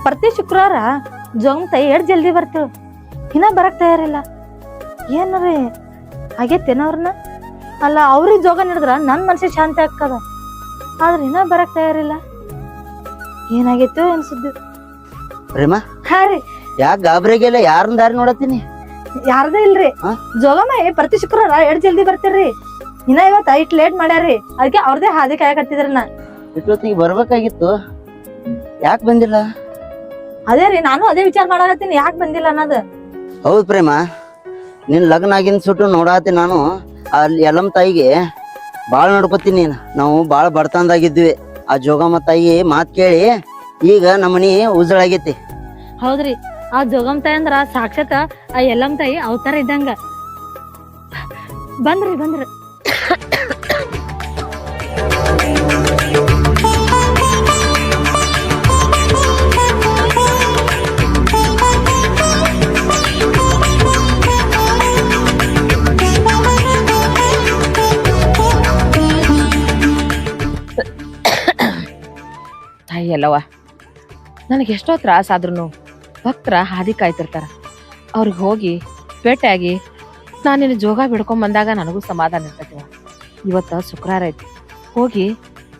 ಪ್ರತಿ ಶುಕ್ರವಾರ ಜೋಗಮ್ ತಾಯಿ ಎಷ್ಟ್ ಜಲ್ದಿ ಬರ್ತೀವಿ, ಇನ್ನ ಬರಕ್ ತಯಾರಿಲ್ಲ. ಏನ್ರಿ ಆಗೇತೇನವ್ರನ್ನ? ಅಲ್ಲ, ಅವ್ರಿಗೆ ಜೋಗ ನಡೆದ್ರ ನನ್ ಮನ್ಸಿಗೆ ಶಾಂತಿ ಆಗ್ತದ, ಆದ್ರೆ ಇನ್ನ ಬರಕ್ ತಯಾರಿಲ್ಲ. ಏನಾಗೈತೋ ಅನ್ಸುದ್ದಿ. ಪ್ರೇಮ ಹಾ ರೀ, ಯಾಕೆ ಗಾಬರಿಗೆಲ್ಲ ಯಾರನ್ನ ದಾರಿ ನೋಡತ್ತೀನಿ? ಯಾರ್ದೇ ಇಲ್ರಿ. ಜೋಗಮ್ಮ ಪ್ರತಿ ಶುಕ್ರವಾರ ಎಷ್ಟ್ ಜಲ್ದಿ ಬರ್ತೀರ್ರಿ, ಇನ್ನ ಇವತ್ತ ಇಟ್ ಲೇಟ್ ಮಾಡ್ಯಾರ್ರಿ, ಅದಕ್ಕೆ ಅವ್ರದೇ ಹಾದಿ ಕಾಯಕತ್ತಿದ್ರಿ. ನಾ ಇಷ್ಟೊತ್ತಿಗೆ ಬರ್ಬೇಕಾಗಿತ್ತು, ಯಾಕೆ ಬಂದಿಲ್ಲ? ಅದೇ ರೀ, ನಾನು ಅದೇ ವಿಚಾರ ಮಾಡಾಕತ್ತೀನಿ, ಯಾಕೆ ಬಂದಿಲ್ಲ ಅನ್ನೋದು. ಹೌದು ಪ್ರೇಮ, ನಿನ್ ಲಗ್ನ ಆಗಿನ ಸುಟ್ಟು ನೋಡಾತಿ. ನಾನು ಅಲ್ಲಿ ಯಲ್ಲಮ್ಮ ತಾಯಿಗೆ ಬಾಳ ನೋಡ್ಕೊತೀನಿ. ನಾವು ಬಾಳ ಬಡತನದಾಗಿದ್ವಿ. ಆ ಜೋಗಮ್ಮ ತಾಯಿ ಮಾತ್ ಕೇಳಿ ಈಗ ನಮ್ಮನಿ ಉಜ್ಜಳಾಗೈತಿ. ಹೌದ್ರಿ, ಆ ಜೋಗಮ್ ತಾಯಿ ಅಂದ್ರ ಸಾಕ್ಷಾತ್ ಆ ಯಲ್ಲಮ್ಮ ತಾಯಿ ಅವತಾರ ಇದ್ದಂಗ. ಬಂದ್ರಿ ಬಂದ್ರಿ. ತಾಯಿ ಅಲ್ಲವ, ನನಗೆ ಎಷ್ಟೋ ತ್ರಾಸ ಆದ್ರೂ ಭಕ್ತರ ಹಾದಿ ಕಾಯ್ತಿರ್ತಾರ. ಅವ್ರಿಗೆ ಹೋಗಿ ಭೇಟಿಯಾಗಿ ನಾನು ನಿನ್ನ ಜೋಗ ಬಿಡ್ಕೊಂಡ್ ಬಂದಾಗ ನನಗೂ ಸಮಾಧಾನ ಇರ್ತೈತಿವ. ಇವತ್ತು ಶುಕ್ರವಾರ ಐತಿ, ಹೋಗಿ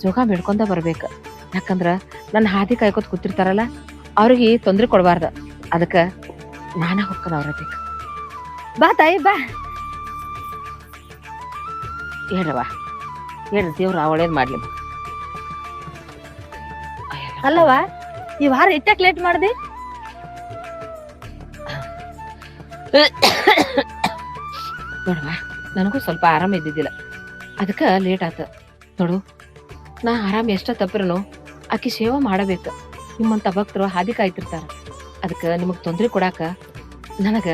ಜೋಗ ಬಿಡ್ಕೊಂಡ ಬರ್ಬೇಕು. ಯಾಕಂದ್ರ ನನ್ನ ಹಾದಿ ಕಾಯ್ಕೋತ ಕೂತಿರ್ತಾರಲ್ಲ, ಅವ್ರಿಗೆ ತೊಂದ್ರೆ ಕೊಡಬಾರ್ದ. ಅದಕ್ಕೆ ನಾನ ಹೊಕ್ಕನ ಅವ್ರ ಬೇಕು. ಬಾ ತಾಯಿ ಬಾ. ಹೇಳ್ರವ, ಹೇಳ್ರಿ, ದೇವ್ರ ಒಳ್ಳೇದ್ ಮಾಡ್ಲಿ. ಅಲ್ಲವಾ, ಈ ವಾರ ಇಟ್ಟಕ್ ಲೇಟ್ ಮಾಡ್ದಿ? ನೋಡವಾ, ನನಗೂ ಸ್ವಲ್ಪ ಆರಾಮ ಇದ್ದಿದ್ದಿಲ್ಲ, ಅದಕ್ಕೆ ಲೇಟ್ ಆತ ನೋಡು. ನಾ ಆರಾಮ ಎಷ್ಟ ತಪ್ಪಿರನು ಆಕಿ ಸೇವಾ ಮಾಡಬೇಕು. ನಿಮ್ಮಂತ ಭಕ್ತರು ಹಾದಿ ಕಾಯ್ತಿರ್ತಾರ, ಅದಕ್ಕೆ ನಿಮಗ್ ತೊಂದ್ರೆ ಕೊಡಾಕ ನನಗ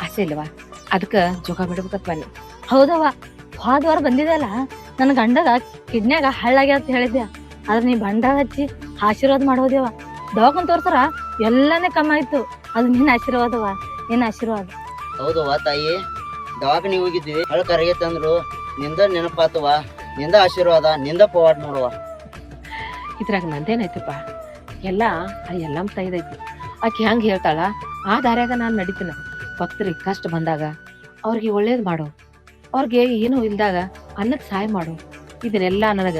ಆಸೆ ಇಲ್ವಾ, ಅದಕ್ಕೆ ಜೋಗ ಬಿಡ್ಬೇಕತ್ ಬನ್ನಿ. ಹೌದವ, ಹೋದ ವಾರ ಬಂದಿದ್ದಲ್ಲ, ನನ್ ಗಂಡಗ ಕಿಡ್ನ್ಯಾಗ ಹಳ್ಳಾಗ್ಯ ಅಂತ ಹೇಳಿದ್ಯ. ಆದ್ರೆ ನೀ ಬಂಡ ಹಚ್ಚಿ ಆಶೀರ್ವಾದ ಮಾಡೋದೇವ. ದವಾಖಾನ್ ತೋರ್ಸರ ಎಲ್ಲಾನೇ ಕಮ್ಮಿ ಆಯ್ತು. ಅದು ನಿನ್ನ ಆಶೀರ್ವಾದವ, ನಿನ್ನ ಆಶೀರ್ವಾದ. ಹೌದವ್ವ ತಾಯಿ, ದವಾಖಾನಿಗೆ ಹೋಗಿದ್ವಿ, ಹಳ ಕರಗೈತಂದ್ರು ನಿಂದ ನೆನಪಾತವ, ನಿಂದ ಆಶೀರ್ವಾದ, ನಿಂದ ಪವಾಡ್ ನೋಡುವ. ಇದ್ರಾಗ ನಂದೇನೈತಪ್ಪ, ಎಲ್ಲ ಆ ಎಲ್ಲಮ್ಮ ತಾಯಿದೈತಿ. ಆಕಿ ಹೆಂಗ್ ಹೇಳ್ತಾಳ ಆ ದಾರ್ಯಾಗ ನಾನ್ ನಡಿತೀನ. ಭಕ್ತರಿಗೆ ಕಷ್ಟ ಬಂದಾಗ ಅವ್ರಿಗೆ ಒಳ್ಳೇದ್ ಮಾಡು, ಅವ್ರಿಗೆ ಏನೂ ಇಲ್ದಾಗ ಅನ್ನಕ್ ಸಹಾಯ ಮಾಡು. ಇದನ್ನೆಲ್ಲ ನನಗ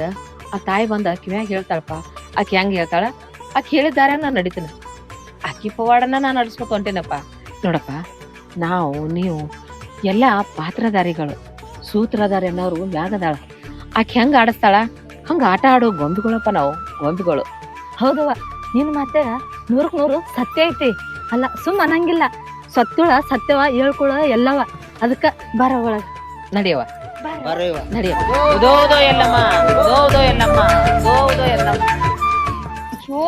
ಆ ತಾಯಿ ಬಂದ ಕಿವ್ಯಾಗ ಹೇಳ್ತಾಳಪ್ಪ. ಆಕಿ ಹೆಂಗ್ ಹೇಳ್ತಾಳ, ಆಕಿ ಹೇಳಿದ ದಾರ್ಯಾಗ ನಾನ್ ನಡಿತೀನ. ಆಕಿ ಪವಾಡನ್ನ ನಾನು ನಡ್ಸ್ಕೊತ ಹೊಂಟೇನಪ್ಪ. ನೋಡಪ್ಪ, ನಾವು ನೀವು ಎಲ್ಲ ಪಾತ್ರಧಾರಿಗಳು, ಸೂತ್ರಧಾರಿ ಅನ್ನೋರು ಮ್ಯಾಗದಾಳ. ಆಕಿ ಹೆಂಗ ಆಡಸ್ತಾಳ ಹಂಗ ಆಟ ಆಡೋ ಗೊಂಬಿಗಳಪ್ಪ ನಾವು, ಗೊಂಬಿಗಳು. ಹೌದವ, ನಿನ್ ಮಾತೆ 100ಕ್ಕೆ 100 ಸತ್ಯ ಐತಿ. ಅಲ್ಲ, ಸುಮ್ ಅನ್ನಂಗಿಲ್ಲ. ಸತ್ಯುಳ ಸತ್ಯವ ಹೇಳ್ಕೊಳ ಎಲ್ಲವ. ಅದಕ್ಕ ಬರ ಒಳಗ ನಡಿಯವ, ಬರ್ರಿವ. ನಡಿಯವ. ಉದೋದೋ ಎಲ್ಲಮ್ಮ, ಉದೋದೋ ಎಲ್ಲಮ್ಮ, ಉದೋದೋ ಎಲ್ಲಮ್ಮ. ಅಯ್ಯೋ,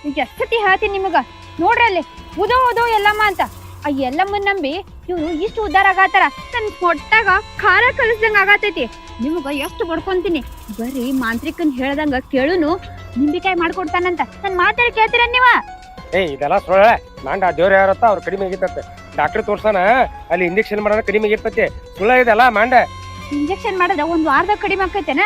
ಈಗ ಎಷ್ಟತಿ ಹೇಳ್ತೀನಿ ನಿಮಗ, ನೋಡ್ರಿ ಅಲ್ಲಿ ಉದೋ ಉದೋ ಎಲ್ಲಮ್ಮ ಅಂತ. ಆ ಎಲ್ಲಮ್ಮನ್ ನಂಬಿ ಇವ್ರು ಇಷ್ಟು ಉದ್ದಾರ ಆಗತ್ತಾರ. ನನ್ ಹೊಟ್ಟಾಗ ಖಾರ ಕಲಿಸ್ದಂಗ ಆಗತೈತಿ. ನಿಮಗ ಎಷ್ಟು ಬಡ್ಕೊಂತೀನಿ, ಬರೀ ಮಾಂತ್ರಿಕನ್ ಹೇಳ್ದಂಗ ಕೇಳುನು ನಿಂಬಿಕಾಯಿ ಮಾಡ್ಕೊಡ್ತಾನಂತ. ನನ್ ಮಾತಾಡಿ ಕೇಳ್ತೀರ ನೀವ? ಇದೆಲ್ಲ ಸೊಳ್ಳೆ ಮಾಂಡ. ದೇವ್ರ ಯಾರತ್ತ ಅವ್ರು ಕಡಿಮೆ ಆಗಿರ್ತತೆ. ಡಾಕ್ಟರ್ ತೋರ್ಸಾನ, ಅಲ್ಲಿ ಇಂಜೆಕ್ಷನ್ ಮಾಡೋಣ ಕಡಿಮೆ ಆಗಿರ್ತತಿ. ಸುಳ್ಳ ಇದೆಲ್ಲ ಮಾಂಡ. ಇಂಜೆಕ್ಷನ್ ಮಾಡಿದ್ರ 1 ವಾರದಾಗ ಕಡಿಮೆ ಆಕೈತೆನ?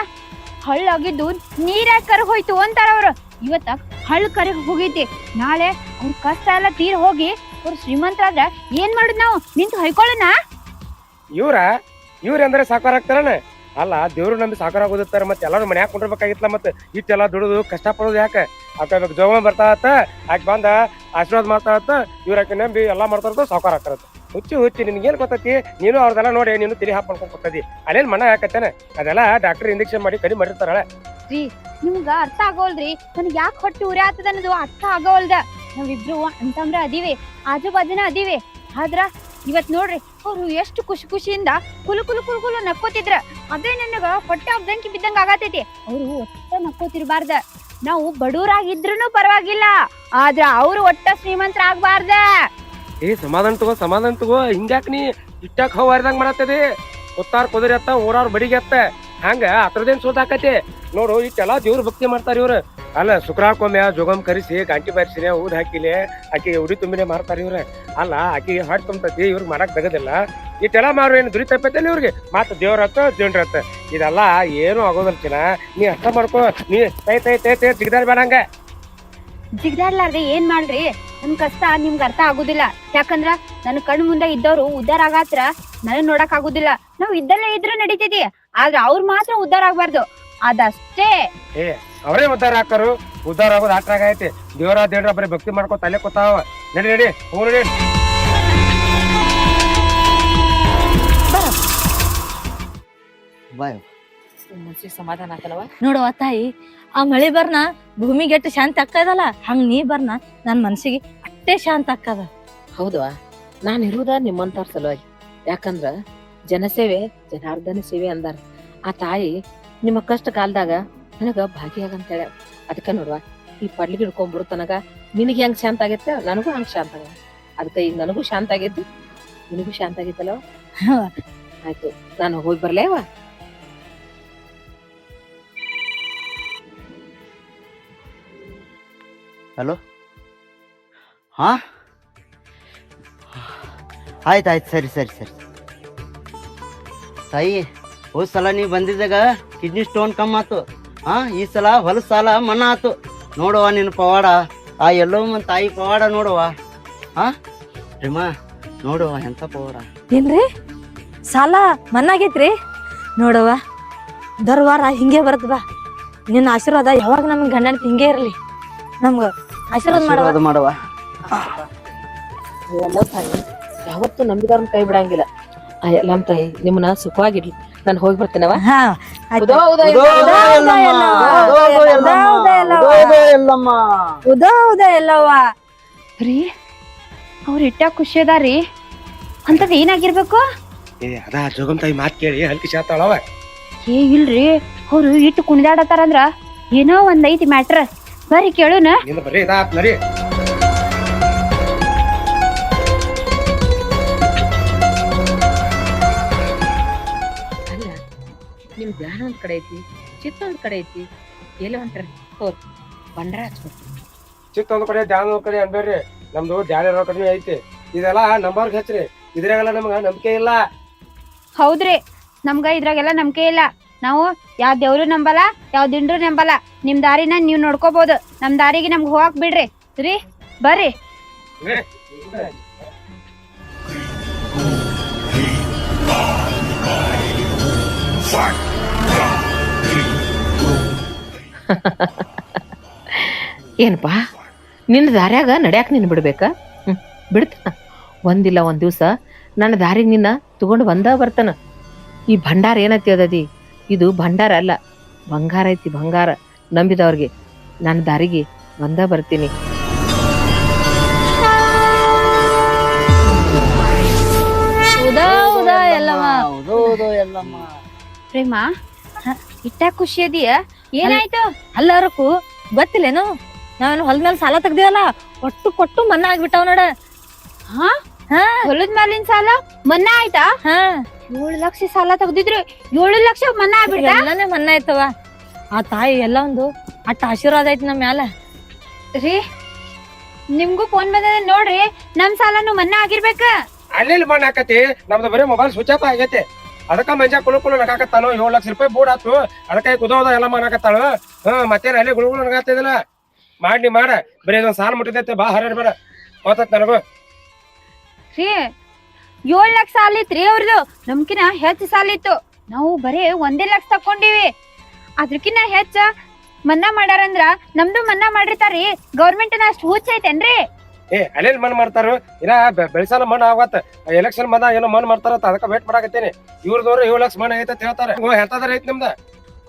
ಹಳ್ಳಾಗಿದ್ದು ನೀರಾಗ ಕರಗ್ ಹೋಯ್ತು ಅಂತಾರ ಅವ್ರು. ಇವತ್ತ ಹಳ್ಳ ಕರಗ್ ಹೋಗೈತಿ, ನಾಳೆ ಅವ್ರ ಕಷ್ಟ ಎಲ್ಲ ತೀರ್ ಹೋಗಿ ಅವ್ರ ಶ್ರೀಮಂತರಾದ್ರ ಏನ್ ಮಾಡುದ್ ನಾವು? ನಿಂತು ಹೊಯ್ಕೊಳ್ಳೋಣ? ಇವ್ರ ಅಂದ್ರೆ ಸಾಕಾರ ಆಗ್ತಾರನ? ಅಲ್ಲ, ದೇವ್ರು ನಂಬಿ ಸಾಕಾರ ಆಗೋದಿರ್ತಾರ. ಮತ್ತೆ ಎಲ್ಲಾರು ಮನ್ಯಾಗ ಕೊಂಡಿರ್ಬೇಕಾಗಿತ್ತಲ್ಲ. ಮತ್ತೆ ಇಷ್ಟೆಲ್ಲ ದುಡಿದು ಕಷ್ಟ ಪಡೋದು ಯಾಕೆ? ಆಕ ಜೋಗ ಬರ್ತಾವತ್ತ, ಆಕೆ ಬಂದ ಆಶೀರ್ವಾದ ಮಾಡ್ತಾವತ್ತ, ಇವ್ರ ಆಕೆ ನಂಬಿ ಎಲ್ಲಾ ಮಾಡ್ತಾರ, ಸಾಕಾರ ಆಗ್ತಾರತ್ತ. ಹುಚ್ಚಿ ನಿನ್ಗೇನ್ ಗೊತ್ತೈತಿ? ನೀನು ಅವ್ರದೆಲ್ಲ ನೋಡಿ ನೀನು ತಿಳಿ ಹಾಕ್ ಮಾಡ್ಕೊಂಡ್ ಕೊಟ್ಟದಿ. ಅಲ್ಲೇನ್ ಮಣ್ಣ ಹಾಕತ್ತೇನೆ? ಅದೆಲ್ಲ ಡಾಕ್ಟರ್ ಇಂಜೆಕ್ಷನ್ ಮಾಡಿ ಕಡಿಮೆ ಮಾಡಿರ್ತಾರ. ರೀ, ನಿಮ್ಗ ಅರ್ಥ ಆಗೋಲ್ರಿ. ನನ್ಗೆ ಯಾಕೆ ಹೊಟ್ಟೆ ಉರಿ ಆತದ ಅನ್ನೋದು ಅರ್ಥ ಆಗೋಲ್ದ. ನಾವಿಬ್ರು ಅಂತಂದ್ರ ಅದೀವಿ, ಆಜು ಬಾಜುನ ಅದೀವಿ. ಆದ್ರ ಇವತ್ ನೋಡ್ರಿ, ಅವ್ರು ಎಷ್ಟು ಖುಷಿ ಖುಷಿಯಿಂದ ಕುಲು ಕುಲು ಕುಲು ಕುಲು ನಕ್ಕೋತಿದ್ರ. ಅದೇ ನನಗ ಹೊಟ್ಟೆ ಬೆಂಕಿ ಬಿದ್ದಂಗ ಆಗತೈತಿ. ಅವ್ರು ಒಟ್ಟ ನಕ್ಕೋತಿರ್ಬಾರ್ದ. ನಾವು ಬಡವರಾಗಿದ್ರೂ ಪರವಾಗಿಲ್ಲ, ಆದ್ರ ಅವ್ರು ಒಟ್ಟ ಶ್ರೀಮಂತರ ಆಗ್ಬಾರ್ದ. ಸಮಾಧಾನ ತಗೋ. ಹಿಂಗ್ಯಾಕ್ ನೀ ಇಟ್ಟಾಕ್ ಹವಾರ್ದಂಗ್ ಮಾಡತ್ತದಿ? ಗೊತ್ತಾರ ಕುದುರೆ ಅತ್ತ, ಊರಾರ್ ಬಡಿಗೆ ಅತ್ತ. ಹಂಗ ಅತ್ರದೇನ್ ಸೋತ್ ಹಾಕತಿ ನೋಡು. ಇಷ್ಟೆಲ್ಲಾ ದೇವ್ರ ಭಕ್ತಿ ಮಾಡ್ತಾರ ಇವ್ರು. ಅಲ್ಲ, ಶುಕ್ರಾಕೊಮ್ಮೆ ಜೋಗಮ್ ಕರಿಸಿ ಗಂಟಿ ಬಾರಿಸಿನೆ ಊದ್ ಹಾಕಿಲೆ ಆಕಿ ಉಡಿ ತುಂಬಿನೇ ಮಾಡ್ತಾರ ಇವ್ರ. ಅಲ್ಲ, ಆಕಿ ಹೊಟ್ಟೆ ತುಂಬತತಿ, ಇವ್ರಿಗೆ ಮಾಡಕ್ ತಗದಿಲ್ಲ. ಇಷ್ಟೆಲ್ಲ ಮಾರು ಏನು ದುರಿ ತಪ್ಪೈತಲ್ಲ ಇವ್ರಿಗೆ? ಮತ್ತ ದೇವ್ರತ್ತ ಜೇನ್ರತ್ತ ಇದೆಲ್ಲ ಏನು ಆಗೋದಲ್ ಚಿನ್ನ. ನೀ ಅರ್ಥ ಮಾಡ್ಕೋ. ನೀ ತೈ ತೈ ತೈ ತೈ ಜಿಗದಾರ ಬೇಡಂಗ. ಜಿಗ್ದಾಡ್ಲಾರ್ದೆ ಏನ್ ಮಾಡ್ರಿ? ನನ್ ಕಷ್ಟ ನಿಮ್ಗೆ ಅರ್ಥ ಆಗುದಿಲ್ಲ. ಯಾಕಂದ್ರ ನನ್ ಕಣ್ ಮುಂದೆ ಇದ್ದವ್ರು ಉದ್ದಾರ ಆಗತ್ರ ನನಗ್ ನೋಡಕ್ ಆಗುದಿಲ್ಲ. ನಾವ್ ಇದ್ದಲ್ಲೇ ಇದ್ರು ನಡೀತೈತಿ, ಆದ್ರ ಅವ್ರ ಮಾತ್ರ ಉದ್ದಾರ ಆಗ್ಬಾರ್ದು, ಅದಷ್ಟೇ. ಅವರೇ ಉದ್ದಾರ ಹಾಕರು. ಉದ್ದಾರ ಆಗೋದು ಆಟ್ರಾಗ ಐತಿ. ದೇವ್ರ ಬರೀ ಭಕ್ತಿ ಮಾಡ್ಕೊ ತಲೆ ಕೂತಾವ. ನಡಿ ನಡಿ ಹೋಗ್ ನಡಿ. ಬಾಯ್ ಮನ್ಸಿಗೆ ಸಮಾಧಾನ ಆತಲ್ವ? ನೋಡುವ ತಾಯಿ, ಆ ಮಳಿ ಬರ್ನ ಭೂಮಿಗೆ ಎಷ್ಟು ಶಾಂತಿ ಆಗ್ತದಲ್ಲ, ಹಂಗ ನೀ ಬರ್ನ ನನ್ ಮನ್ಸಿಗೆ ಅಷ್ಟೇ ಶಾಂತ ಆಗ್ತದ. ಹೌದಾ, ನಾನು ಇರುವುದ ನಿಮ್ಮಂತವ್ರ ಸಲುವಾಗಿ. ಯಾಕಂದ್ರ ಜನಸೇವೆ ಜನಾರ್ದನ ಸೇವೆ ಅಂದಾರ. ಆ ತಾಯಿ ನಿಮ್ಮ ಕಷ್ಟ ಕಾಲದಾಗ ನನಗ ಭಾಗಿಯಾಗಂತೇಳ. ಅದಕ್ಕ ನೋಡುವ, ಈ ಪಡ್ಲಿಗೆ ಹಿಡ್ಕೊಂಡ್ಬಿಡು ತನಗ ನಿನಗೆ ಹೆಂಗ್ ಶಾಂತ ಆಗೈತೆ ನನಗೂ ಹಂಗ ಶಾಂತ ಆಗ. ಅದಕ್ಕ ಈಗ ನನಗೂ ಶಾಂತ ಆಗೈತಿ, ನಿನಗೂ ಶಾಂತ ಆಗೈತಲ್ವ? ಆಯ್ತು, ನಾನು ಹೋಗಿ ಬರ್ಲೇವ. ಹಲೋ, ಹಾ ಆಯ್ತು ಸರಿ ಸರಿ ಸರಿ. ತಾಯಿ, ಹೋದ್ ಸಲ ನೀ ಬಂದಿದ್ದಾಗ ಕಿಡ್ನಿ ಸ್ಟೋನ್ ಕಮ್ಮಿ ಆತು. ಈ ಸಲ ಹೊಲದ ಸಾಲ ಮನ್ನಾ ಆತು. ನೋಡುವ ನಿನ್ನ ಪವಾಡ, ಆ ಎಲ್ಲೋ ತಾಯಿ ಪವಾಡ ನೋಡುವ. ರಿಮಾ ನೋಡುವ ಎಂತ ಪವಾಡ. ಏನ್ರಿ ಸಾಲ ಮನ್ನಾಗೈತ್ರಿ? ನೋಡವ್ವ, ದರ್ವಾರ ಹಿಂಗೆ ಬರತ್ ಬಾ. ನಿನ್ನ ಆಶೀರ್ವಾದ ಯಾವಾಗ ನಮ್ಗೆ ಗಂಡನ ಹಿಂಗೆ ಇರ್ಲಿ. ನಮ್ಗ ಆಶೀರ್ವಾದ ಮಾಡುವ. ಯಾವತ್ತು ನಂಬಿದವ್ರನ್ನ ಕೈ ಬಿಡಂಗಿಲ್ಲ. ಆ ಎಲ್ಲಮ್ಮ ತಾಯಿ ನಿಮ್ಮನ್ನ ಸುಖವಾಗಿಡ್ಲಿ. ನಾನು ಹೋಗಿ ಬರ್ತೇನವ. ರೀ, ಅವ್ರ ಇಟ್ಟ ಖುಷಿ ಅದಾರಿ. ಅಂತದ್ ಏನಾಗಿರ್ಬೇಕು? ಅದ ಜೋಗಮ್ ತಾಯಿ ಮಾತ್ ಕೇಳಿ ಹಲ್ಕಿ ಶಾತಾಳವ. ಇಲ್ರಿ, ಅವ್ರು ಇಟ್ಟು ಕುಣಿದಾಡತಾರಂದ್ರ ಏನೋ ಒಂದ್ ಐತಿ ಮ್ಯಾಟ್ರ್. ಬರ್ರಿ ಕೇಳುನ. ಬರ್ರಿ ಇದಾತ್ ನರಿ. ಅಲ್ಲ, ನಿಮ್ ಧ್ಯಾನ ಒಂದ್ ಕಡೆ ಐತಿ, ಚಿತ್ತ ಒಂದ್ ಕಡೆ ಐತಿ, ಎಲ್ಲ ಹೊಂಟ್ರಿ ಹೋರ್ ಬಂಡ್ರ ಹಚ್ಬೇಕು. ಚಿತ್ತ ಒಂದ್ ಕಡೆ ಧ್ಯಾನ ಒಂದ್ ಕಡೆ ಅನ್ಬೇಡ್ರಿ. ನಮ್ದು ಧ್ಯಾನ ಇರೋ ಕಡಿಮೆ ಐತಿ. ಇದೆಲ್ಲ ನಂಬರ್ಗೆ ಹಚ್ಚ್ರಿ. ಇದ್ರಾಗೆಲ್ಲ ನಮ್ಗ ನಂಬಿಕೆ ಇಲ್ಲ. ಹೌದ್ರಿ, ನಮ್ಗ ಇದ್ರಾಗೆಲ್ಲ ನಂಬಿಕೆ ಇಲ್ಲ. ನಾವು ಯಾವ ದೇವ್ರು ನಂಬಲ್ಲ, ಯಾವ ದಿಂಡ್ರು ನಂಬಲ್ಲ. ನಿಮ್ ದಾರಿನ ನೀವ್ ನೋಡ್ಕೋಬಹುದು, ನಮ್ ದಾರಿಗೆ ನಮ್ಗ್ ಹೋಗಾಕ್ ಬಿಡ್ರಿ. ರೀ ಬರ್ರಿ. ಏನಪ್ಪಾ, ನಿನ್ನ ದಾರ್ಯಾಗ ನಡ್ಯಾಕ ನೀನ್ ಬಿಡ್ಬೇಕ? ಬಿಡ್ತಾನ. ಒಂದಿಲ್ಲ ಒಂದ್ ದಿವ್ಸ ನನ್ನ ದಾರಿಗೆ ನಿನ್ನ ತಗೊಂಡು ಬರ್ತಾನ. ಈ ಭಂಡಾರ ಏನೈತಿ ಅದದಿ, ಇದು ಭಂಡಾರ ಅಲ್ಲ, ಬಂಗಾರ ಐತಿ, ಬಂಗಾರ. ನಂಬಿದವ್ರಿಗೆ ನನ್ನ ದಾರಿಗೆ ಬರ್ತೀನಿ. ಪ್ರೇಮ, ಇಟ್ಟ ಖುಷಿ ಅದೀಯ, ಏನಾಯ್ತು? ಅಲ್ಲರಕ್ಕೂ ಗೊತ್ತಿಲ್ಲೇನು, ನಾವೇನು ಹೊಲದ ಮೇಲೆ ಸಾಲ ತೆಗ್ದಿವಲ್ಲ, ಒಟ್ಟು ಕೊಟ್ಟು ಮನ್ನಾ ಆಗ್ಬಿಟ್ಟಾವ ನೋಡ. ಹೊಲದ ಮೇಲಿನ ಸಾಲ ಮನ್ನಾ ಆಯ್ತಾ? 7 ಲಕ್ಷ ಸಾಲ ತೆಗ್ದಿದ್ರು, 7 ಲಕ್ಷ ಮನ್ನಾ ಆಗ್ಬಿಟ್ಟ. ಎಲ್ಲಾನೇ ಮನ್ನಾ ಆಯ್ತವ. ಆ ತಾಯಿ ಎಲ್ಲ ಒಂದು ಅಟ್ಟ ಆಶೀರ್ವಾದ ಐತಿ ನಮ್ಮ ಮ್ಯಾಲ. ರೀ, ನಿಮ್ಗೂ ಫೋನ್ ಬಂದ ನೋಡ್ರಿ, ನಮ್ ಸಾಲನು ಮನ್ನಾ ಆಗಿರ್ಬೇಕ. ಅಲ್ಲಿ ಮಣ್ಣು ಹಾಕತಿ. ನಮ್ದು ಬರೀ ಮೊಬೈಲ್ ಸ್ವಿಚ್ ಆಫ್ ಆಗೈತಿ. ಅದಕ್ಕ ಮಂಜ ಕುಳು ನಗಾಕತ್ತಾನು. 7 ಲಕ್ಷ ರೂಪಾಯಿ ಬೋರ್ಡ್ ಆತು. ಅದಕ್ಕ ಕುದೋದ ಎಲ್ಲ ಮಾಡಾಕತ್ತಾಳು. ಮತ್ತೇನ ಅಲ್ಲಿ ಗುಳುಗುಳು ನಗಾತಿದಿಲ್ಲ. ಮಾಡಿ ಮಾಡ, ಬರೀ ಇದೊಂದ್ ಸಾಲ ಮುಟ್ಟಿದೈತೆ. ಬಾ ಹರ ಬೇಡ ಹೋತತ್ ನನಗೂ. ರೀ, 7 ಲಕ್ಷ ಸಾಲ ಇತ್ರಿ ಅವ್ರದ್ದು. ನಮ್ಕಿನ ಹೆಚ್ಚು ಸಾಲ ಇತ್ತು. ನಾವು ಬರೀ 1 ಲಕ್ಷ ತಕೊಂಡಿವಿ. ಅದ್ರಕಿನ್ನ ಹೆಚ್ಚ ಮನ್ನಾ ಮಾಡ್ಯಾರಂದ್ರ ನಮ್ದು ಮನ್ನಾ ಮಾಡಿರ್ತಾರಿ. ಗೌರ್ಮೆಂಟ್ ಅಷ್ಟು ಹುಚ್ಚ ಐತೇನ್ರಿ? ಅಲ್ಲೇನ್ ಮಣ್ಣು ಮಾಡ್ತಾರ? ಇನ್ನ ಬೆಳೆಸಾಲ ಮಣ್ಣು ಆಗತ್ತ. ಎಲೆಕ್ಷನ್ ಬಂದ ಏನೋ ಮಣ್ಣು ಮಾಡ್ತಾರತ್ತ. ಅದಕ್ಕ ವೇಟ್ ಮಾಡಾಕತ್ತೇನಿ. ಇವ್ರದವ್ರು 7 ಲಕ್ಷ ಮಣ್ಣು ಐತೆ ಹೇಳ್ತಾರೆ. ಎಂತದಾರ ಐತಿ ನಿಮ್ದ?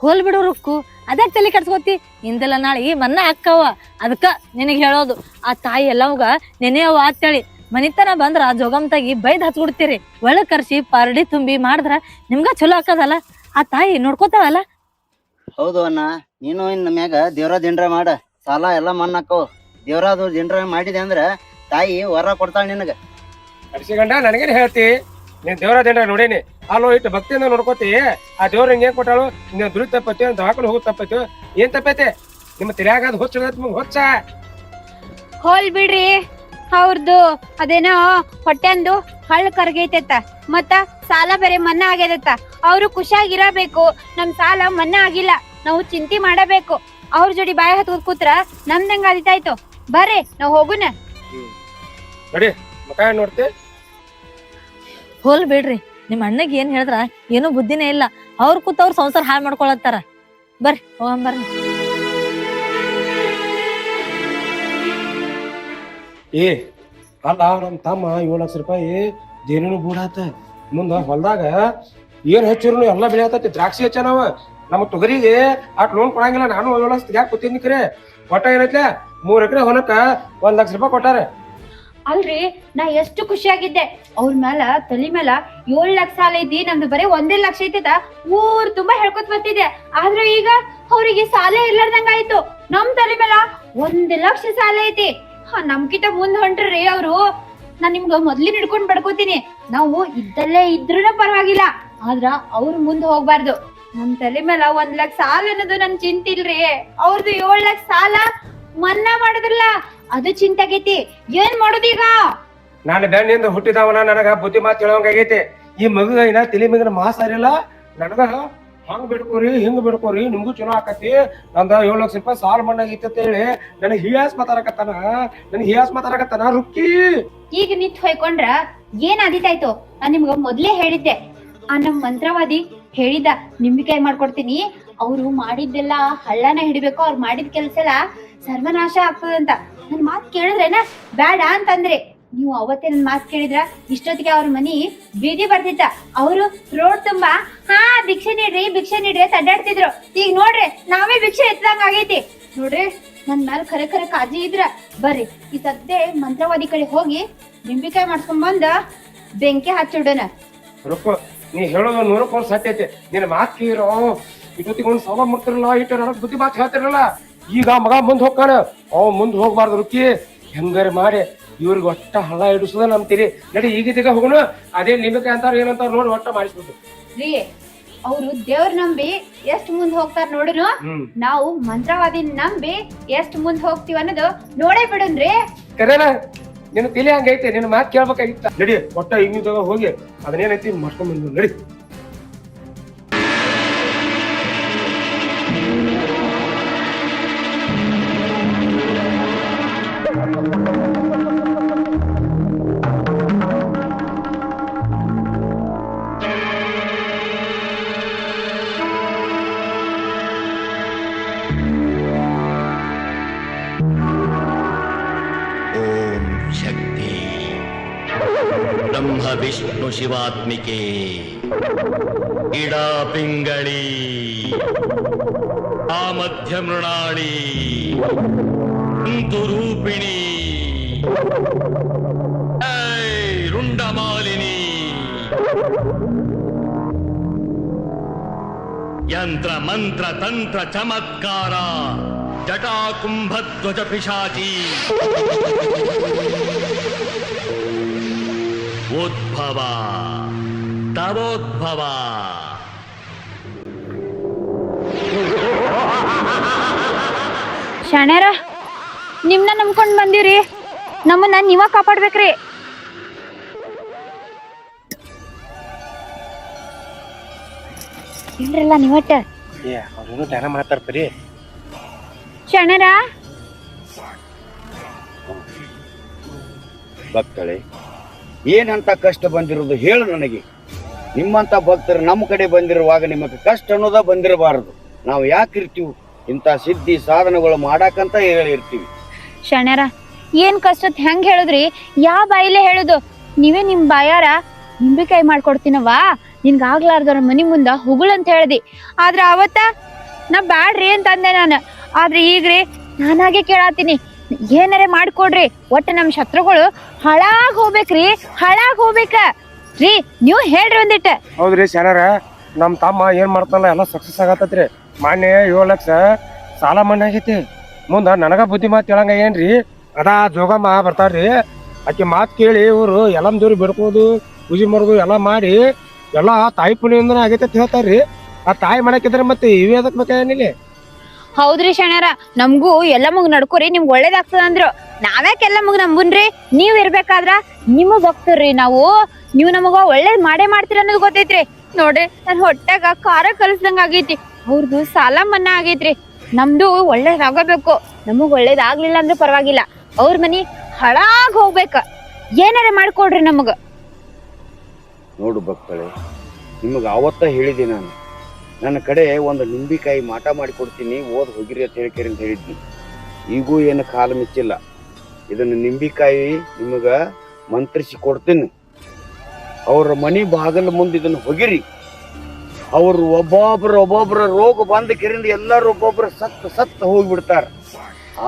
ಹೋಲ್ ಬಿಡು ರುಕ್ಕು, ಅದೇ ತಲೆ ಕೆಡ್ಸ್ಕೊತಿ. ಇಂದೆಲ್ಲ ನಾಳೆ ಮನ್ನಾ ಅಕ್ಕವ. ಅದಕ್ಕ ನಿನಗ್ ಹೇಳೋದು, ಆ ತಾಯಿ ಎಲ್ಲವಾಗ ನೆನೆಯವ ಅಂತೇಳಿ ಮನಿತನ ಬಂದ್ರ ಜೋಗಮ್ ತಾಗಿ ಬೈದ್ ಹಚ್ಬಿಡ್ತೀರಿ. ಒಳಗ್ ಕರ್ಸಿ ಪಾರ್ಡಿ ತುಂಬಿ ಮಾಡಿದ್ರ ನಿಮ್ಗ ಚಲೋ ಹಾಕದಲ್ಲ. ಆ ತಾಯಿ ನೋಡ್ಕೋತಾವಲ್ಲ. ಹೌದು ಅಣ್ಣ, ನೀನು ಇನ್ ಮ್ಯಾಗ ದೇವ್ರ ದಿಂಡ್ರ ಮಾಡ. ಸಾಲ ಎಲ್ಲ ಮಣ್ಣಾಕವ್. ದೇವ್ರಾದ್ರು ದಿಂಡ್ರ ಮಾಡಿದೆ ಅಂದ್ರ ತಾಯಿ ವರ ಕೊಡ್ತಾಳ ನಿನಗ. ಅಡಿಸಿಗಂಡ ನನಗೇನ್ ಹೇಳ್ತಿ? ನೀನ್ ದೇವ್ರ ದಿಂಡ್ರ ನೋಡೀನಿ. ಅಲ್ಲೋ ಇಟ್ಟು ಭಕ್ತಿಯಿಂದ ನೋಡ್ಕೋತಿ. ಆ ದೇವ್ರ ಹಿಂಗೇನ್ ಕೊಟ್ಟಾಳು? ನೀನ್ ದುಡಿ ತಪ್ಪೈತಿ, ದವಾಖಾನೆ ಹೋಗಿ ತಪ್ಪೈತಿ. ಏನ್ ತಪ್ಪೈತೆ? ನಿಮ್ಮ ತಿರ್ಯಾಗ ಅದು ಹುಚ್ಚ ಹುಚ್ಚ. ಹೋಲ್ ಬಿಡ್ರಿ, ಅವ್ರದ್ದು ಅದೇನೋ ಹೊಟ್ಟೆಂದು ಹಳ್ಳ ಕರ್ಗೈತೈತ, ಮತ್ತ ಸಾಲ ಬೇರೆ ಮನ್ನಾ ಆಗ್ಯದತ್ತ. ಅವ್ರು ಖುಷಿಯಾಗಿರಬೇಕು. ನಮ್ ಸಾಲ ಮನ್ನಾ ಆಗಿಲ್ಲ, ನಾವು ಚಿಂತೆ ಮಾಡಬೇಕು. ಅವ್ರ ಜೋಡಿ ಬಾಯ ಹತ್ಕೊಂಡ್ ಕೂತ್ರ ನಮ್ದಂಗ ಆದಿತಾಯ್ತು. ಬರ್ರಿ ನಾವ್ ಹೋಗುನ. ನಡಿ ಮಕ ನೋಡ್ತಿ. ಹೋಲ್ ಬಿಡ್ರಿ, ನಿಮ್ ಅಣ್ಣಗ್ ಏನ್ ಹೇಳಿದ್ರ ಏನೂ ಬುದ್ಧಿನೇ ಇಲ್ಲ. ಅವ್ರ ಕೂತ್ ಅವ್ರ ಸಂಸಾರ ಹಾಳ್ ಮಾಡ್ಕೊಳತ್ತಾರ. ಬರ್ರಿ ಹೋಗಂಬರ್ರಿ. ಏ ಅಲ್ಲ ನಮ್ ತಮ್ಮ 7 ಲಕ್ಷ ರೂಪಾಯಿ ದೇನಿನೂ ಬೂಡಾತ. ಮುಂದ ಹೊಲ್ದಾಗ ಏನ್ ಹಚ್ಚಿರು ಎಲ್ಲಾ ಬೆಳೆ ಆತತಿ. ದ್ರಾಕ್ಷಿ ಹಚ್ಚನವ, ನಮ್ಮ ತೊಗರಿಗೆ ಅಟ್ ಲೋನ್ ಕೊಡಂಗಿಲ್ಲ. ನಾನು 7 ಲಕ್ಷ ಯಾಕೆ ಕೂತೀನಿ ಕರೆ. ಒಟ್ಟ ಏನೈತ್ಲೆ 3 ಎಕರೆ ಹೊಲಕ್ಕ 1 ಲಕ್ಷ ರೂಪಾಯಿ ಕೊಟ್ಟಾರ. ಅಲ್ರಿ ನಾ ಎಷ್ಟು ಖುಷಿಯಾಗಿದ್ದೆ. ಅವ್ರ ಮೇಲ ತಲಿ ಮೇಲ 7 ಲಕ್ಷ ಸಾಲ ಐತಿ, ನಮ್ದು ಬರೀ 1 ಲಕ್ಷ ಐತಿದ ಊರ್ ತುಂಬಾ ಹೇಳ್ಕೊತ ಬರ್ತಿದ್ದೆ. ಆದ್ರೆ ಈಗ ಅವ್ರಿಗೆ ಸಾಲ ಇರ್ಲಾರ್ದಂಗ ಆಯ್ತು. ನಮ್ ತಲಿ ಮೇಲ 1 ಲಕ್ಷ ಸಾಲ ಐತಿ. ನಮ್ಕಿಂತ ಮುಂದ್ ಹೊಂಟ್ರಿ ಅವ್ರು. ನಾನ್ ನಿಮ್ಗ ಮೊದ್ಲಿನ ಹಿಡ್ಕೊಂಡ್ ಬಡ್ಕೋತೀನಿ. ನಾವು ಇದ್ದಲ್ಲೇ ಇದ್ರೂನ ಪರವಾಗಿಲ್ಲ, ಆದ್ರ ಅವ್ರು ಮುಂದ್ ಹೋಗ್ಬಾರ್ದು. ನಮ್ ತಲೆ ಮೇಲ 1 ಲಕ್ಷ ಸಾಲ ಅನ್ನೋದು ನನ್ ಚಿಂತೆ ಇಲ್ರಿ. ಅವ್ರದ್ದು 7 ಲಕ್ಷ ಸಾಲ ಮನ್ನಾ ಮಾಡಿದ್ರಲ್ಲ ಅದು ಚಿಂತೆ ಆಗೈತಿ. ಏನ್ ಮಾಡೋದೀಗ? ನಾನು ಬೆನ್ನಿಂದ ಹುಟ್ಟಿದವನ, ನನಗ ಬುದ್ಧಿ ಮಾತು ಹೇಳೋಂಗ ಆಗೈತಿ. ಈ ಮಗ ಏನ ತಲಿ ಮಿಗಿನ ಮಾಸಾರಿಲ್ಲ. ನನಗ ಹಂಗ್ ಬಿಡ್ಕೋರಿ ಹಿಂಗ್ ಬಿಡ್ಕೋರಿ ನಿಮ್ಗೂ ಚಲೋ ಆಕತಿ. ನಂದ 7 ಲಕ್ಷ ರೂಪಾಯಿ ಸಾಲ ಮಣ್ಣಾಗೈತಿ ಅಂತ ಹೇಳಿ ನನಗ್ ಹಿಯಾಸ್ ಮಾತಾಡಕತ್ತಾನ ರುಕ್ಕಿ. ಈಗ ನಿಂತ್ ಹೊಯ್ಕೊಂಡ್ರ ಏನ್ ಆದಿತಾಯ್ತು? ನಾನ್ ನಿಮ್ಗ ಮೊದ್ಲೇ ಹೇಳಿದ್ದೆ. ಆ ನಮ್ ಮಂತ್ರವಾದಿ ಹೇಳಿದ ನಿಂಬಿಕಾಯಿ ಮಾಡ್ಕೊಡ್ತೀನಿ, ಅವ್ರು ಮಾಡಿದ್ದೆಲ್ಲ ಹಳ್ಳನ ಹಿಡಿಬೇಕು, ಅವ್ರು ಮಾಡಿದ ಕೆಲ್ಸ ಎಲ್ಲ ಸರ್ವನಾಶ ಆಗ್ತದಂತ. ನನ್ ಮಾತ್ ಕೇಳಿದ್ರೇನ ಬೇಡ ಅಂತಂದ್ರೆ. ನೀವು ಅವತ್ತೇ ನನ್ ಮಾತ್ ಕೇಳಿದ್ರ ಇಷ್ಟೊತ್ತಿಗೆ ಅವ್ರ ಮನಿ ಬೀದಿ ಬರ್ತಿತ್ತ. ಅವರು ರೋಡ್ ತುಂಬಾ ಭಿಕ್ಷೆ ನೀಡ್ರಿ ಅಂತ ಅಡ್ಡಾಡ್ತಿದ್ರು. ಈಗ ನೋಡ್ರಿ ನಾವೇ ಭಿಕ್ಷೆ ಎತ್ತದಂಗ ಆಗೈತಿ. ನೋಡ್ರಿ ನನ್ ಮ್ಯಾಲ ಖರೆ ಕಾಜಿ ಇದ್ರ ಬರ್ರಿ ಈ ಸದ್ದೆ ಮಂತ್ರವಾದಿ ಕಡೆ ಹೋಗಿ ನಿಂಬಿಕಾಯಿ ಮಾಡ್ಸ್ಕೊಂಡ್ ಬಂದ ಬೆಂಕಿ ಹಚ್ಚಿಡೋಣ. ರುಕ್ಕು ನೀ ಹೇಳೋದು 100% ಸತ್ಯ ಐತಿ. ನಿನ್ನ ಮಾತ್ ಕೇಳೋ ಇಷ್ಟೊತ್ತಿಗೆ ಒಂದು ಸೌಲ ಮುಡ್ತಿರಲ್ಲ, ಇಟ್ಟು ನನಗ್ ಬುದ್ಧಿ ಮಾತು ಹೇಳ್ತಿರಲ್ಲ. ಈಗ ಮಗ ಮುಂದ್ ಹೋಗ್ತಾನ, ಅವ್ ಮುಂದ್ ಹೋಗ್ಬಾರ್ದು ರುಕ್ಕಿ. ಹೆಂಗಾರ ಮಾಡಿ ಇವ್ರಿಗೆ ಒಟ್ಟ ಹಳ್ಳ ಹಿಡಿಸೋದ ನಂಬ್ತೀರಿ. ನಡಿ ಈಗೀಗ ಹೋಗೋಣ. ಅದೇ ನಿಂಬಿಕಾಯಿ ಅಂತಾರ ಏನಂತಾರ ನೋಡಿ ಒಟ್ಟ ಮಾಡಿಸ್ಬಿಟ್ಟು. ರೀ ಅವ್ರು ದೇವ್ರ ನಂಬಿ ಎಷ್ಟ್ ಮುಂದ್ ಹೋಗ್ತಾರ ನೋಡುನು. ನಾವು ಮಂತ್ರವಾದಿ ನಂಬಿ ಎಷ್ಟ್ ಮುಂದ್ ಹೋಗ್ತಿವ ಅನ್ನೋದು ನೋಡೇ ಬಿಡುನ್ರಿ. ಕರೇನ ನಿನ್ನ ತಲೆ ಹಂಗೈತೆ, ನಿನ್ನ ಮಾತು ಕೇಳ್ಬೇಕಾಗಿತ್ತ. ನಡಿ ಒಟ್ಟ ಹಿಂಗಿದಾಗ ಹೋಗಿ ಅದನ್ನೇನೈತಿ ಮಾಡ್ಕೊಂಡ್ ಬಂದು ನಡಿ. ಬ್ರಹ್ಮ ವಿಷ್ಣು ಶಿವಾತ್ಮಿಕೆ ಇಡಾ ಪಿಂಗಳಿ ಆ ಮಧ್ಯ ಮೃಣಾಳಿ ರೂಪಿಣಿ ರುಂಡಮಾಲಿನಿ ಯಂತ್ರ ಮಂತ್ರ ತಂತ್ರ ಚಮತ್ಕಾರ ಜಟಾಕುಂಭಧ್ವಜ ಪಿಶಾಚಿ ಉದ್ಭವ ತವೋದ್ಭವ. ಶಣ್ಯರ ನಿಮ್ನ ನಂಬ್ಕೊಂಡ್ ಬಂದಿವ್ರಿ, ನಮ್ಮನ್ನ ನೀವ ಕಾಪಾಡ್ಬೇಕ್ರಿ. ಇಲ್ರಲ್ಲ ನೀವಟ್ಟ ಅವ್ರೇನು ಧ್ಯಾನ ಮಾಡ್ತಾರ್ತೀರಿ. ಶಣ್ಯರ ಭಕ್ತಳೆ, ಏನಂತ ಕಷ್ಟ ಬಂದಿರೋದು ಹೇಳು ನನಗೆ. ನಿಮ್ಮಂತ ಭಕ್ತರು ನಮ್ಮ ಕಡೆ ಬಂದಿರುವಾಗ ನಿಮಗೆ ಕಷ್ಟ ಅನ್ನೋದ ಬಂದಿರಬಾರದು. ನಾವು ಯಾಕಿರ್ತೀವಿ ಇಂಥ ಸಿದ್ಧಿ ಸಾಧನೆಗಳು ಮಾಡಾಕಂತ ಹೇಳಿರ್ತೀವಿ. ಶಣ್ಯರ ಏನ್ ಕಷ್ಟತ್ ಹೆಂಗ್ ಹೇಳುದ್ರಿ? ಯಾವ ಬಾಯಿಲೆ ಹೇಳುದು? ನೀವೇ ನಿಮ್ ಬಾಯಾರ ನಿಂಬಿಕಾಯಿ ಮಾಡ್ಕೊಡ್ತೀನವಾ, ನಿನ್ಗ ಆಗ್ಲಾರ್ದವ್ರ ಮನಿ ಮುಂದ ಹುಗುಳಂತ ಹೇಳ್ದಿ. ಆದ್ರ ಅವತ್ತ ನಾ ಬ್ಯಾಡ್ರಿ ಅಂತ ಅಂದೆ ನಾನು. ಆದ್ರೆ ಈಗ್ರಿ ನಾನಾಗೆ ಕೇಳಾತೀನಿ, ಏನಾರೆ ಮಾಡ್ಕೊಡ್ರಿ. ಒಟ್ಟ ನಮ್ ಶತ್ರುಗಳು ಹಾಳಾಗ್ ಹೋಗ್ಬೇಕ್ರಿ, ಹಾಳಾಗ್ ಹೋಗ್ಬೇಕ ರೀ. ನೀವು ಹೇಳ್ರಿ ಒಂದಿಟ್ಟ. ಹೌದ್ರಿ ಶರಣರ, ನಮ್ ತಮ್ಮ ಏನ್ ಮಾಡ್ತಾನಲ್ಲ ಎಲ್ಲ ಸಕ್ಸಸ್ ಆಗತ್ತತ್ರಿ. ಮಾನ್ಯ 7 ಲಕ್ಷ ಸಾಲ ಮಣ್ಣು ಆಗೈತಿ. ಮುಂದ ನನಗ ಬುದ್ಧಿ ಮಾತು ಹೇಳಂಗ ಏನ್ರಿ ಅದಾ ಜೋಗಮ್ಮ ಬರ್ತಾರ್ರಿ. ಆಕೆ ಮಾತು ಕೇಳಿ ಇವ್ರು ಎಲ್ಲಮ್ ದೂರಿ ಬಿಡ್ಕೋದು ಪೂಜೆ ಮಾಡೋದು ಎಲ್ಲ ಮಾಡಿ ಎಲ್ಲ ತಾಯಿ ಪುಣ್ಯದಿಂದನೇ ಆಗೈತೆ ಅಂತ ಹೇಳ್ತಾರ್ರಿ. ಆ ತಾಯಿ ಮಾಡಾಕಿದ್ರೆ ಮತ್ತೆ ಇವೇ ಅದಕ್ ಬೇಕಾಗಿಲ್ಲ. ಹೌದ್ರಿ ಶಣ್ಯರ, ನಮ್ಗೂ ಎಲ್ಲ ಮುಗ್ ನಡ್ಕೋರಿ, ನಿಮ್ಗ್ ಒಳ್ಳೇದಾಗ್ತದ ಅಂದ್ರು. ನಾವ್ಯಾಕೆಲ್ಲ ಮುಗ್ ನಂಬುನ್ರಿ? ನೀವ್ ಇರ್ಬೇಕಾದ್ರ ನಿಮಗ್ ಹೋಗ್ತಾರ್ರಿ ನಾವು. ನೀವ್ ನಮಗ ಒಳ್ಳೇದ್ ಮಾಡೇ ಮಾಡ್ತೀರ ಅನ್ನೋದು ಗೊತ್ತೈತ್ರಿ. ನೋಡ್ರಿ ನನ್ ಹೊಟ್ಟಾಗ ಖಾರ ಕಲಸ್ದಂಗ ಆಗೈತಿ. ಅವ್ರದ್ದು ಸಾಲ ಮನ್ನಾ ಆಗೈತ್ರಿ. ನಮ್ದು ಒಳ್ಳೇದಾಗಬೇಕು. ನಮಗ್ ಒಳ್ಳೇದಾಗ್ಲಿಲ್ಲ ಅಂದ್ರೆ ಪರವಾಗಿಲ್ಲ, ಅವ್ರ ಮನಿ ಹಳಾಗ್ ಹೋಗ್ಬೇಕ. ಏನಾರ ಮಾಡ್ಕೊಡ್ರಿ ನಮಗ. ನೋಡು ಭಕ್ತಳೆ, ನಿಮಗೆ ಅವತ್ತ ಹೇಳಿದೆ ನಾನು, ನನ್ನ ಕಡೆ ಒಂದು ನಿಂಬಿಕಾಯಿ ಮಾಟ ಮಾಡಿ ಕೊಡ್ತೀನಿ, ಓದ್ ಹೋಗಿರಿ ಅಂತ ಹೇಳ್ಕೇರಿ ಅಂತ ಹೇಳಿದ್ನಿ. ಈಗೂ ಏನು ಕಾಲ ಮಿಚ್ಚಿಲ್ಲ. ಇದನ್ನ ನಿಂಬಿಕಾಯಿ ನಿಮಗ ಮಂತ್ರಿಸಿ ಕೊಡ್ತೀನಿ. ಅವ್ರ ಮನಿ ಬಾಗಲ ಮುಂದೆ ಇದನ್ನು ಹೋಗಿರಿ. ಅವರು ಒಬ್ಬೊಬ್ರ ರೋಗ ಬಂದ ಕೆರಿಂದ ಎಲ್ಲರೂ ಒಬ್ಬೊಬ್ರ ಸತ್ತ ಹೋಗ್ಬಿಡ್ತಾರ.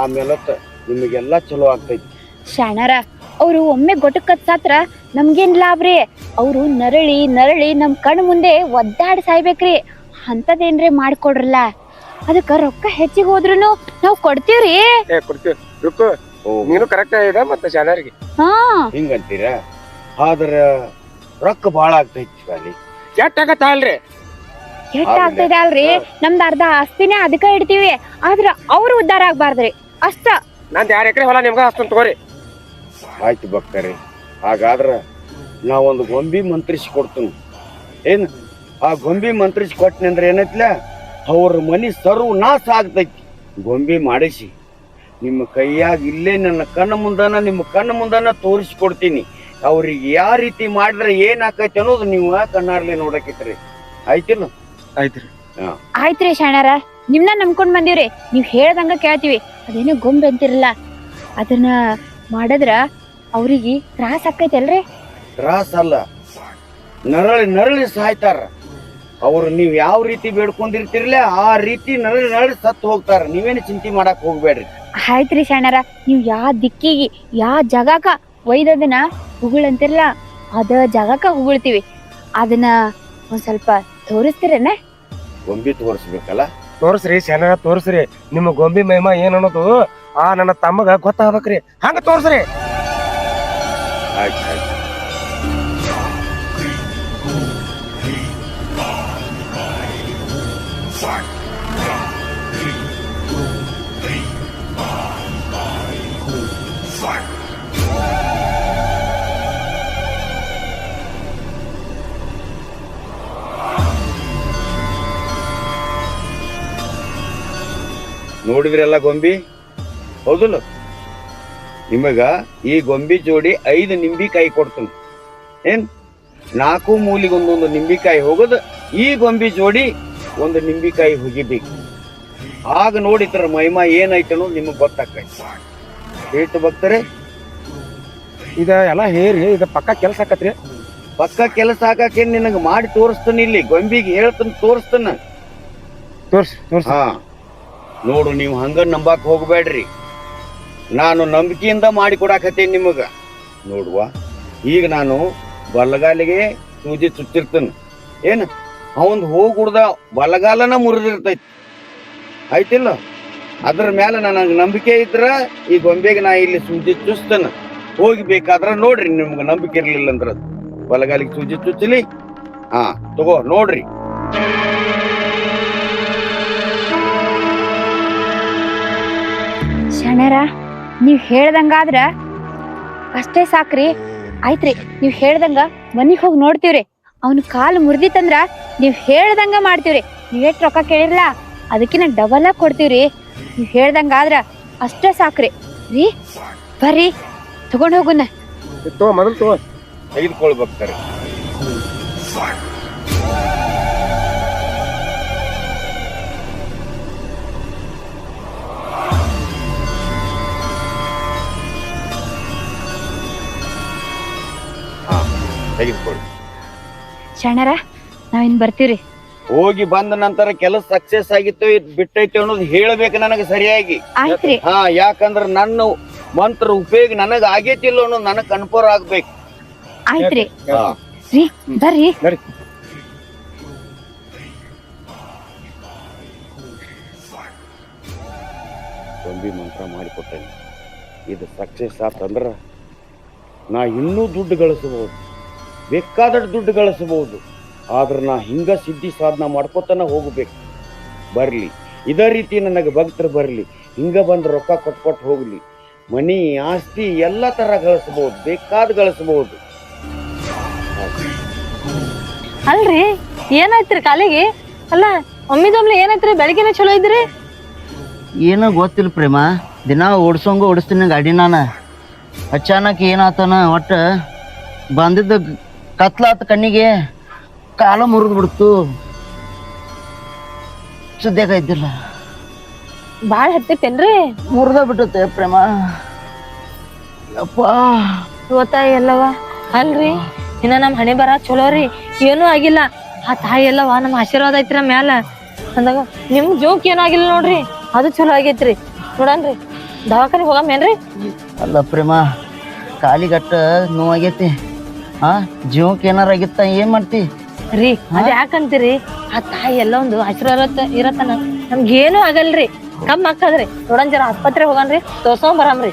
ಆಮೇಲತ್ತ ನಿಮಗೆಲ್ಲಾ ಚಲೋ ಆಗ್ತೈತಿ. ಶಾಣಾರ, ಅವ್ರು ಒಮ್ಮೆ ಗೊಟಕತ್ ಸಾತ್ರ ನಮ್ಗೇನ್ ಲಾಭ್ರಿ? ಅವ್ರು ನರಳಿ ನಮ್ ಕಣ್ ಮುಂದೆ ಒದ್ದಾಡಿ ಸಾಯ್ಬೇಕ್ರಿ. ಅಂತದೇನ್ರಿ ಮಾಡ್ಕೊಡ್ರಲ್ಲ. ಅದಕ್ಕ ರೊಕ್ಕ ಹೆಚ್ಚಿಗೆ ಹೋದ್ರುನು ನಾವ್ ಕೊಡ್ತೀವ್ರಿ. ಕೊಡ್ತೀವಿ ರುಕ್ಕು, ನೀನು ಕರೆಕ್ಟ್ ಆಗಿದೆ ಮತ್ತೆ ಶಾಲೆಯರಿಗೆ ಹಾ ಹಿಂಗಂತೀರ? ಆದ್ರ ರೊಕ್ಕ ಬಾಳ ಆಗ್ತೈತಿ ಶಾಲಿ. ಎಷ್ಟಾಗತ್ತ ಅಲ್ರಿ? ಎಷ್ಟ್ ಆಗ್ತೈತೆ ಅಲ್ರಿ? ನಮ್ದು ಅರ್ಧ ಆಸ್ತಿನೇ ಅದಕ್ಕ ಇಡ್ತೀವಿ. ಆದ್ರ ಅವ್ರು ಉದ್ದಾರ ಆಗ್ಬಾರ್ದ್ರಿ ಅಷ್ಟ. ನಂದ್ 2 ಎಕರೆ ಹೊಲ ನಿಮ್ಗ ಅಷ್ಟೊಂದು ತಗೋರಿ. ಆಯ್ತು ಭಕ್ತರೆ, ಹಾಗಾದ್ರ ನಾವೊಂದು ಗೊಂಬಿ ಮಂತ್ರಿಸಿ ಕೊಡ್ತೀನಿ. ಏನ್ ಆ ಗೊಂಬಿ ಮಂತ್ರಿಸಿ ಕೊಟ್ಟನಿ ಅಂದ್ರೆ ಏನೈತ್ಲ, ಅವ್ರ ಮನಿ ಸರ್ವ ನಾಶ ಆಗ್ತೈತಿ. ಗೊಂಬಿ ಮಾಡಿಸಿ ನಿಮ್ಮ ಕೈಯಾಗ ಇಲ್ಲೇ ನನ್ನ ನಿಮ್ಮ ಕಣ್ಣ ಮುಂದನ ತೋರಿಸ್ಕೊಡ್ತೀನಿ. ಅವ್ರಿಗೆ ಯಾವ ರೀತಿ ಮಾಡಿದ್ರೆ ಏನ್ ಆಕೈತಿ ಅನ್ನೋದು ನೀವು ಕಣ್ಣಾರ್ಲಿ ನೋಡಕಿತ್ರಿ. ಆಯ್ತಿಲ್ಲ? ಆಯ್ತ್ರಿ. ಆಯ್ತ್ರಿ ಶಾಣಾರ, ನಿಮ್ನ ನಂಬ್ಕೊಂಡ್ ಬಂದಿವ್ರಿ. ನೀವ್ ಹೇಳ್ದಂಗ ಕೇಳ್ತೀವಿ. ಅದೇನೋ ಗೊಂಬೆ ಅಂತಿರಲ್ಲ, ಅದನ್ನ ಮಾಡದ್ರ ಅವ್ರಿಗೆ ತ್ರಾಸ ಆಕೈತಲ್ರಿ? ತ್ರಾಸ ಅಲ್ಲ, ನರಳಿ ಸಾಯ್ತಾರ. ಅವ್ರು ನೀವ್ ಯಾವ ರೀತಿ ಬೇಡ್ಕೊಂಡಿರ್ತಿರ್ಲ ಆ ರೀತಿ ನರಳಿ ಸತ್ತು ಹೋಗ್ತಾರ. ನೀವೇನು ಚಿಂತೆ ಮಾಡಕ್ ಹೋಗ್ಬೇಡ್ರಿ. ಆಯ್ತ್ರಿ ಶಾಣಾರ, ನೀವ್ ಯಾವ ದಿಕ್ಕಿಗೆ ಯಾವ ಜಾಗಕ್ಕ ಒಯ್ದದನ್ನ ಹುಗುಳಂತಿರಲ್ಲ, ಅದ ಜಾಗಕ್ಕ ಹುಗುಳ್ತೀವಿ. ಅದನ್ನ ಒಂದ್ ಸ್ವಲ್ಪ ತೋರಿಸ್ತೀರೇನ? ಗೊಂಬಿ ತೋರಿಸ್ಬೇಕಲ್ಲ? ತೋರ್ಸ್ರಿ ಶಾಲೆಯ ತೋರ್ಸ್ರಿ. ನಿಮ್ಮ ಗೊಂಬಿ ಮಹಿಮಾ ಏನ್ ಅನ್ನೋದು ಆ ನನ್ನ ತಮ್ಮಗ ಗೊತ್ತಾಗ್ಬೇಕ್ರಿ. ಹಂಗ ತೋರ್ಸ್ರಿ. ಆಯ್ತು. ನೋಡಿದ್ರಲ್ಲ ಗೊಂಬಿ, ಹೌದಲ್ಲ? ನಿಮಗ ಈ ಗೊಂಬಿ ಜೋಡಿ 5 ನಿಂಬಿಕಾಯಿ ಕೊಡ್ತೀನಿ. ಏನ್ 4 ಮೂಲಿಗೆ ಒಂದೊಂದು ನಿಂಬಿಕಾಯಿ ಹೋಗೋದು, ಈ ಗೊಂಬಿ ಜೋಡಿ 1 ನಿಂಬಿಕಾಯಿ ಹೋಗಿಬೇಕು. ಆಗ ನೋಡಿದ್ರ ಮಹಿಮಾ ಏನೈತೆ ಅನ್ನೋದು ನಿಮಗ್ ಗೊತ್ತಾಕೈತಿ. ಹೇಳ್ತು ಭಕ್ತರೆ, ಇದ ಎಲ್ಲಾ ಹೇರಿ ಇದ ಪಕ್ಕ ಕೆಲ್ಸ ಆಕತ್ರಿ. ಪಕ್ಕ ಕೆಲಸ ಹಾಕಕ್ಕೆ ನಿನಗ ಮಾಡಿ ತೋರಿಸ್ತಾನೆ. ಇಲ್ಲಿ ಗೊಂಬಿಗೆ ಹೇಳ್ತಾನ, ತೋರಿಸ್ತಾನ. ತೋರ್ಸ್. ಹಾ ನೋಡು, ನೀವು ಹಂಗ ನಂಬಾಕ್ ಹೋಗ್ಬೇಡ್ರಿ. ನಾನು ನಂಬಿಕೆಯಿಂದ ಮಾಡಿ ಕೊಡಾಕತ್ತೇನೆ ನಿಮಗ. ನೋಡುವ, ಈಗ ನಾನು ಬಲಗಾಲಿಗೆ ಸೂಜಿ ಚುಚ್ಚಿರ್ತೇನೆ. ಏನ್ ಅವನ್ ಹೋಗುಡ್ದ ಬಲಗಾಲನ ಮುರಿದಿರ್ತೈತಿ. ಆಯ್ತಿಲ್ಲ? ಅದ್ರ ಮೇಲೆ ನನಗೆ ನಂಬಿಕೆ ಇದ್ರ ಈ ಗೊಂಬೆಗೆ ನಾ ಇಲ್ಲಿ ಸೂಜಿ ಚುಚ್ತೇನೆ. ಹೋಗ್ಬೇಕಾದ್ರ ನೋಡ್ರಿ, ನಿಮ್ಗೆ ನಂಬಿಕೆ ಇರ್ಲಿಲ್ಲ ಅಂದ್ರ ಬಲಗಾಲಿಗೆ ಸೂಜಿ ಚುಚ್ಚಲಿ. ಹಾ ತಗೋ ನೋಡ್ರಿ. ಶಾಣಾರ, ನೀವ್ ಹೇಳ್ದಂಗಾದ್ರ ಅಷ್ಟೇ ಸಾಕ್ರಿ. ಆಯ್ತ್ರಿ, ನೀವ್ ಹೇಳ್ದಂಗ ಮನಿಗ್ ಹೋಗಿ ನೋಡ್ತೀವ್ರಿ. ಅವ್ನ ಕಾಲು ಮುರಿದಿತ್ತಂದ್ರ ನೀವ್ ಹೇಳ್ದಂಗ ಮಾಡ್ತೀವ್ರಿ. ನೀವ್ ಎಷ್ಟ್ ರೊಕ್ಕ ಕೇಳಿರ್ಲ ಅದಕ್ಕಿನ್ನ ಡಬಲ್ ಆಗಿ ಕೊಡ್ತೀವ್ರಿ. ನೀವ್ ಹೇಳ್ದಂಗಾದ್ರ ಅಷ್ಟೇ ಸಾಕ್ರಿ. ರೀ ಬರ್ರಿ, ತಗೊಂಡ್ ಹೋಗುನ. ಮೊದಲು ತೆಗೆದುಕೊಳ್ಬೇಕಾರೆ ತೆಗೆದುಕೊಳ್ಳಿ. ಶಾಣಾರ, ನಾವಿನ್ ಬರ್ತೀವ್ರಿ. ಹೋಗಿ ಬಂದ ನಂತರ ಕೆಲಸ ಸಕ್ಸಸ್ ಆಗಿತ್ತು ಬಿಟ್ಟೈತಿ ಅನ್ನೋದು ಹೇಳ್ಬೇಕು ನನಗೆ ಸರಿಯಾಗಿ. ಆಯ್ತ್ರಿ. ಹಾ, ಯಾಕಂದ್ರ ನನ್ನ ಮಂತ್ರ ಉಪಯೋಗ ನನಗ ಆಗೇತಿಲ್ಲ ಅನ್ನೋದು ನನಗ್ ಕನ್ಫರ್ಮ್ ಆಗ್ಬೇಕು. ಆಯ್ತ್ರಿ. ರೀ ಬರ್ರಿ. ಗೊಂಬಿ ಮಂತ್ರ ಮಾಡಿಕೊಟ್ಟೇನೆ. ಇದು ಸಕ್ಸಸ್ ಆತಂದ್ರ ನಾ ಇನ್ನೂ ದುಡ್ಡು ಗಳಿಸಬಹುದು, ಬೇಕಾದಷ್ಟು ದುಡ್ಡು ಗಳಿಸಬಹುದು. ಆದ್ರೆ ನಾ ಹಿಂಗ ಸಿದ್ಧಿ ಸಾಧನ ಮಾಡ್ಕೊತಾನ ಹೋಗ್ಬೇಕು. ಬರ್ಲಿ, ಇದೇ ರೀತಿ ನನಗೆ ಭಕ್ತರು ಬರ್ಲಿ, ಹಿಂಗ ಬಂದ್ ರೊಕ್ಕ ಕೊಟ್ಕೊಟ್ಟು ಹೋಗ್ಲಿ. ಮನಿ ಆಸ್ತಿ ಎಲ್ಲ ತರ ಗಳಿಸಬಹುದು, ಬೇಕಾದ ಗಳಿಸಬಹುದು. ಅಲ್ರಿ, ಏನಾಯ್ತ್ರಿ ಕಾಲಿಗೆ? ಅಲ್ಲ ಒಮ್ಮಿದೊಮ್ಲೆ ಏನಾಯ್ತ್ರಿ? ಬೆಳಗ್ಗೆನೆ ಚಲೋ ಇದ್ರಿ. ಏನೋ ಗೊತ್ತಿಲ್ಲ ಪ್ರೇಮ, ದಿನ ಓಡಿಸೋಂಗು ಓಡಿಸ್ತೀನಿ ಗಾಡಿ ನಾನು. ಅಚಾನಕ್ ಏನಾತನ ಒಟ್ಟು ಬಂದಿದ್ದ ಕತ್ಲಾತ ಕಣ್ಣಿಗೆ, ಕಾಲ ಮುರಿದು ಬಿಡ್ತು. ಸುದ್ದಿಯಾಗೈತಿಲ್ಲ, ಬಾಳ್ ಹತ್ತೈತೇನ್ರಿ? ಮುರಿದ ಬಿಟ್ಟತೆ ಪ್ರೇಮ. ಯಪ್ಪ ಇವತ್ತ ಎಲ್ಲವ ಅಲ್ರಿ, ಇನ್ನ ನಮ್ ಹಣೆ ಬರ ಚಲೋ ರೀ, ಏನೂ ಆಗಿಲ್ಲ. ಆ ತಾಯಿ ಎಲ್ಲವ ನಮ್ ಆಶೀರ್ವಾದ ಐತ್ರಿ ನಮ್ಮ ಮ್ಯಾಲ ಅಂದಾಗ ನಿಮ್ ಜೋಕ್ ಏನೂ ಆಗಿಲ್ಲ ನೋಡ್ರಿ, ಅದು ಚಲೋ ಆಗೈತ್ರಿ. ನೋಡನ್ರಿ ದವಾಖಾನಿಗೆ ಹೋಗಮೇನ್ರಿ? ಅಲ್ಲ ಪ್ರೇಮ, ಕಾಲಿಗಟ್ಟ ನೋವಾಗೈತಿ. ಜೀವಕ್ಕೆ ಏನಾರ ಆಗಿತ್ತ ಏನ್ ಮಾಡ್ತಿ ರೀ? ಅದ್ ಯಾಕಂತೀರಿ? ಆ ತಾಯಿ ಎಲ್ಲ ಒಂದು ಆಶೀರ್ವಾದ ಇರತ್ತನ ನಮ್ಗೇನು ಆಗಲ್ರಿ, ಕಮ್ಮಿ ಹಾಕದ್ರಿ. ನೋಡನ್ ಜರ ಆಸ್ಪತ್ರೆ ಹೋಗನ್ರಿ, ತೋರ್ಸ್ಕೊಂಡ್ ಬರಾಮ್ರಿ.